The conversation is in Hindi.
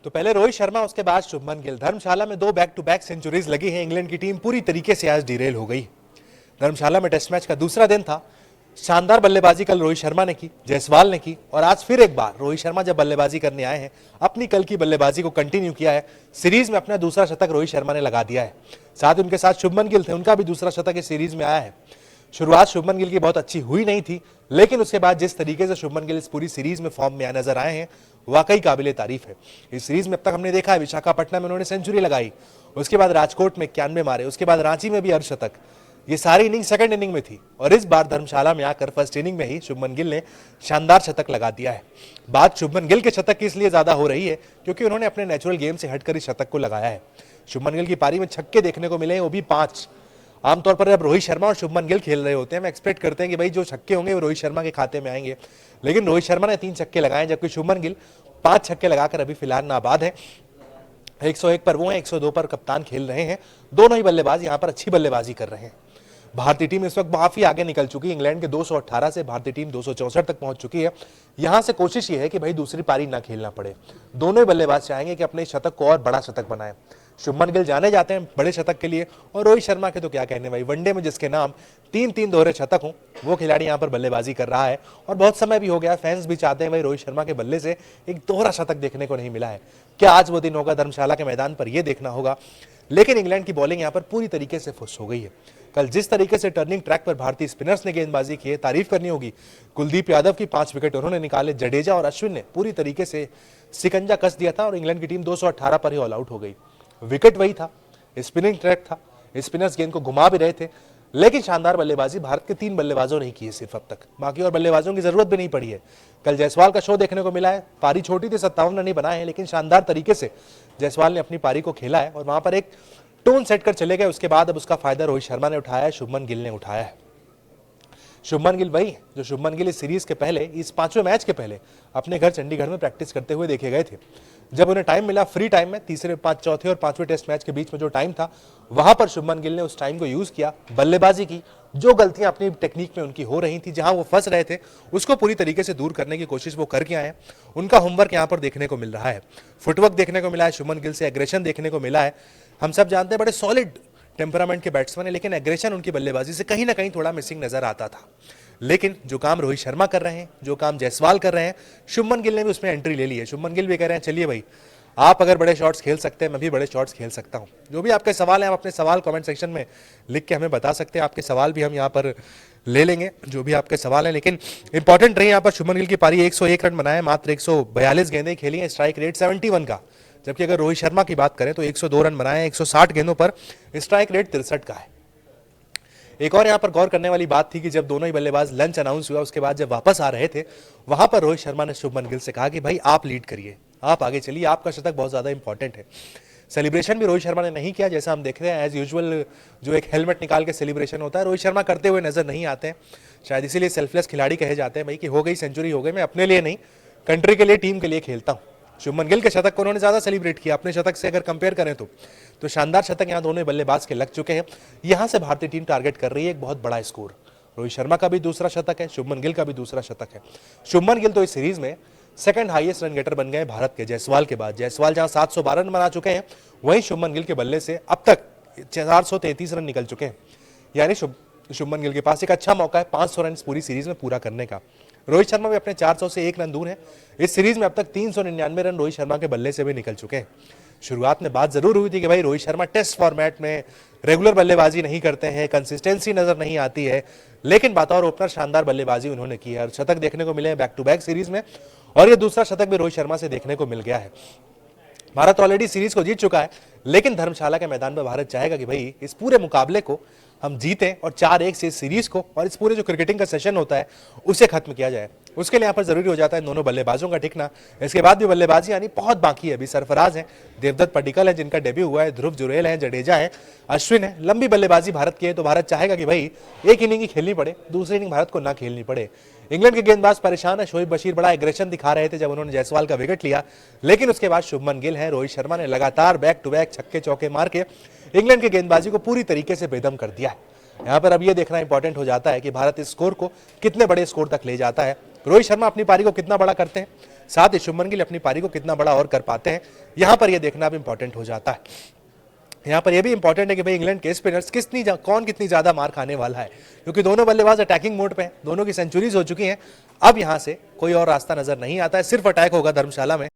तो पहले रोहित शर्मा, उसके बाद शुभमन गिल। धर्मशाला में 2 बैक टू बैक सेंचुरीज लगी है। इंग्लैंड की टीम पूरी तरीके से आज डिरेल हो गई। धर्मशाला में टेस्ट मैच का दूसरा दिन था। शानदार बल्लेबाजी कल रोहित शर्मा ने की, जायसवाल ने की, और आज फिर एक बार रोहित शर्मा जब बल्लेबाजी करने आए हैं, अपनी कल की बल्लेबाजी को कंटिन्यू किया है। सीरीज में अपना दूसरा शतक रोहित शर्मा ने लगा दिया है। साथ ही उनके साथ शुभमन गिल थे, उनका भी दूसरा शतक इस सीरीज में आया है। शुरुआत शुभमन गिल की बहुत अच्छी हुई नहीं थी, लेकिन उसके बाद जिस तरीके से शुभमन गिल इस पूरी सीरीज में फॉर्म में नजर आए हैं, वाकई काबिले तारीफ है। इस सीरीज में अब तक हमने देखा है, विशाखापट्टनम में उन्होंने सेंचुरी लगाई, उसके बाद राजकोट में 91 मारे, उसके बाद रांची में भी अर्धशतक। ये सारी इनिंग सेकंड इनिंग में थी, और इस बार धर्मशाला में आकर फर्स्ट इनिंग में ही शुभमन गिल ने शानदार शतक लगा दिया है। बात शुभमन गिल के शतक की इसलिए ज्यादा हो रही है क्योंकि उन्होंने अपने नेचुरल गेम से हटकर इस शतक को लगाया है। शुभमन गिल की पारी में छक्के देखने को मिले हैं, वो भी 5। आमतौर पर जब रोहित शर्मा और शुभमन गिल खेल रहे होते हैं, हम एक्सपेक्ट करते हैं कि भाई जो छक्के होंगे वो रोहित शर्मा के खाते में आएंगे, लेकिन रोहित शर्मा ने 3 छक्के लगाए, जबकि शुभमन गिल 5 छक्के लगाकर अभी फिलहाल नाबाद है। 101 पर वो हैं, 102 पर कप्तान खेल रहे हैं। दोनों ही बल्लेबाज यहां पर अच्छी बल्लेबाजी कर रहे हैं। भारतीय टीम इस वक्त काफी आगे निकल चुकी है। इंग्लैंड के 218 से भारतीय टीम 264 तक पहुंच चुकी है। यहां से कोशिश ये है कि भाई दूसरी पारी ना खेलना पड़े। दोनों ही बल्लेबाज चाहेंगे कि अपने शतक को और बड़ा शतक बनाएं। शुभमन गिल जाने जाते हैं बड़े शतक के लिए, और रोहित शर्मा के तो क्या कहने भाई। वनडे में जिसके नाम 3-3 दोहरे शतक हों, वो खिलाड़ी यहां पर बल्लेबाजी कर रहा है, और बहुत समय भी हो गया। फैंस भी चाहते हैं भाई रोहित शर्मा के बल्ले से एक दोहरा शतक देखने को नहीं मिला है। क्या आज वो दिन होगा धर्मशाला के मैदान पर, यह देखना होगा। लेकिन इंग्लैंड की बॉलिंग यहां पर पूरी तरीके से फुस हो गई है। कल जिस तरीके से टर्निंग ट्रैक पर भारतीय स्पिनर्स ने गेंदबाजी की है, तारीफ करनी होगी। कुलदीप यादव की 5 विकेट उन्होंने निकाले। जडेजा और अश्विन ने पूरी तरीके से सिकंजा कस दिया था, और इंग्लैंड की टीम 218 पर ही ऑल आउट हो गई। विकेट वही था, स्पिनिंग ट्रैक था, स्पिनर्स गेंद को घुमा भी रहे थे, लेकिन शानदार बल्लेबाजी भारत के 3 बल्लेबाजों ने की है सिर्फ अब तक। बाकी और बल्लेबाजों की जरूरत भी नहीं पड़ी है। कल जायसवाल का शो देखने को मिला है। पारी छोटी थी, 57 रन ही बनाए हैं, लेकिन शानदार तरीके से जायसवाल ने अपनी पारी को खेला है, और वहां पर एक टोन सेट कर चले गए। उसके बाद अब उसका फायदा रोहित शर्मा ने उठाया है, शुभमन गिल ने उठाया है। शुभमन गिल वही जो शुभमन गिल इस सीरीज के पहले, इस 5वें मैच के पहले अपने घर चंडीगढ़ में प्रैक्टिस करते हुए देखे गए थे। जब उन्हें टाइम मिला फ्री टाइम में, चौथे और 5वें टेस्ट मैच के बीच में जो टाइम था, वहां पर शुभमन गिल ने उस टाइम को यूज किया, बल्लेबाजी की। जो गलतियां अपनी टेक्निक में उनकी हो रही थी, जहां वो फंस रहे थे, उसको पूरी तरीके से दूर करने की कोशिश वो करके आए हैं। उनका होमवर्क यहां पर देखने को मिल रहा है। फुटवर्क देखने को मिला है शुभमन गिल से, एग्रेशन देखने को मिला है। हम सब जानते हैं बड़े सॉलिड टेम्परामेंट के बैट्समैन है, लेकिन एग्रेशन उनकी बल्लेबाजी से कहीं ना कहीं थोड़ा मिसिंग नजर आता था। लेकिन जो काम रोहित शर्मा कर रहे हैं, जो काम जायसवाल कर रहे हैं, शुभमन गिल ने भी उसमें एंट्री ले ली है। शुभमन गिल भी कह रहे हैं चलिए भाई, आप अगर बड़े शॉट्स खेल सकते हैं, मैं भी बड़े शॉट्स खेल सकता हूं। जो भी आपके सवाल हैं, आप अपने सवाल कमेंट सेक्शन में लिख के हमें बता सकते हैं। आपके सवाल भी हम यहाँ पर ले लेंगे, जो भी आपके सवाल हैं। लेकिन इंपॉर्टेंट रही यहाँ पर शुभमन गिल की पारी। 101 रन बनाए, मात्र 142 गेंदें खेली हैं, स्ट्राइक रेट 71 का। जबकि अगर रोहित शर्मा की बात करें तो 102 रन बनाए, 160 गेंदों पर, स्ट्राइक रेट 63 का है। एक और यहां पर गौर करने वाली बात थी कि जब दोनों ही बल्लेबाज लंच अनाउंस हुआ, उसके बाद जब वापस आ रहे थे, वहां पर रोहित शर्मा ने शुभमन गिल से कहा कि भाई आप लीड करिए, आप आगे चलिए, आपका शतक बहुत ज्यादा इंपॉर्टेंट है। सेलिब्रेशन भी रोहित शर्मा ने नहीं किया, जैसा हम देख रहे हैं। एज यूजुअल जो एक हेलमेट निकाल के सेलिब्रेशन होता है, रोहित शर्मा करते हुए नजर नहीं आते हैं। शायद इसीलिए सेल्फलेस खिलाड़ी कहे जाते हैं भाई, कि हो गई सेंचुरी, हो गई, मैं अपने लिए नहीं, कंट्री के लिए, टीम के लिए खेलता हूं। शुभमन गिल के शतक को उन्होंने ज्यादा सेलिब्रेट किया अपने शतक से अगर कंपेयर करें तो शानदार शतक यहां दोनों बल्लेबाज के लग चुके हैं। यहां से भारतीय टीम टारगेट कर रही है एक बहुत बड़ा स्कोर। रोहित शर्मा का भी दूसरा शतक है, शुभमन गिल का भी दूसरा शतक है। शुभमन गिल तो इस सीरीज में सेकंड हाईएस्ट रन गेटर बन गए भारत के, जायसवाल के बाद। जायसवाल जहां 712 रन बना चुके हैं, वहीं शुभमन गिल के बल्ले से अब तक 433 रन निकल चुके हैं। यानी शुभमन गिल के पास एक अच्छा मौका है 500 रन पूरी सीरीज में पूरा करने का। रोहित शर्मा भी अपने 400 से 1 रन दूर है। इस सीरीज में अब तक 399 रन रोहित शर्मा के बल्ले से भी निकल चुके हैं। शुरुआत में बात जरूर हुई थी कि भाई रोहित शर्मा टेस्ट फॉर्मेट में रेगुलर बल्लेबाजी नहीं करते हैं, कंसिस्टेंसी नजर नहीं आती है, लेकिन बतौर ओपनर शानदार बल्लेबाजी उन्होंने की है और शतक देखने को मिले हैं बैक टू बैक सीरीज में, और ये दूसरा शतक भी रोहित शर्मा से देखने को मिल गया है। भारत ऑलरेडी सीरीज को जीत चुका है, लेकिन धर्मशाला के मैदान में भारत चाहेगा कि भाई इस पूरे मुकाबले को हम जीतें और 4-1 से इस सीरीज को और इस पूरे जो क्रिकेटिंग का सेशन होता है उसे खत्म किया जाए। उसके लिए यहाँ पर जरूरी हो जाता है दोनों बल्लेबाजों का टिकना। इसके बाद भी बल्लेबाजी यानी बहुत बाकी है। अभी सरफराज है, देवदत्त पडिक्कल है जिनका डेब्यू हुआ है, ध्रुव जुरेल है, जडेजा है, अश्विन है। लंबी बल्लेबाजी भारत की है, तो भारत चाहेगा कि भाई एक इनिंग ही खेलनी पड़े, दूसरी इनिंग भारत को ना खेलनी पड़े। इंग्लैंड के गेंदबाज परेशान है। शोएब बशीर बड़ा एग्रेशन दिखा रहे थे जब उन्होंने जायसवाल का विकेट लिया, लेकिन उसके बाद शुभमन गिल है, रोहित शर्मा ने लगातार बैक टू बैक छक्के चौके मार के इंग्लैंड के गेंदबाजी को पूरी तरीके से बेदम कर दिया है। यहाँ पर अब यह देखना इंपॉर्टेंट हो जाता है कि भारत इस स्कोर को कितने बड़े स्कोर तक ले जाता है। रोहित शर्मा अपनी पारी को कितना बड़ा करते हैं। साथ ही शुभमन गिल अपनी पारी को कितना बड़ा और कर पाते हैं, यहां पर यह देखना अब इंपॉर्टेंट हो जाता है। यहाँ पर यह भी इंपॉर्टेंट है कि भाई इंग्लैंड के स्पिनर्स कौन कितनी ज्यादा मार खाने वाला है, क्योंकि दोनों बल्लेबाज अटैकिंग मोड पे हैं, दोनों की सेंचुरीज हो चुकी हैं। अब यहां से कोई और रास्ता नजर नहीं आता है, सिर्फ अटैक होगा धर्मशाला में।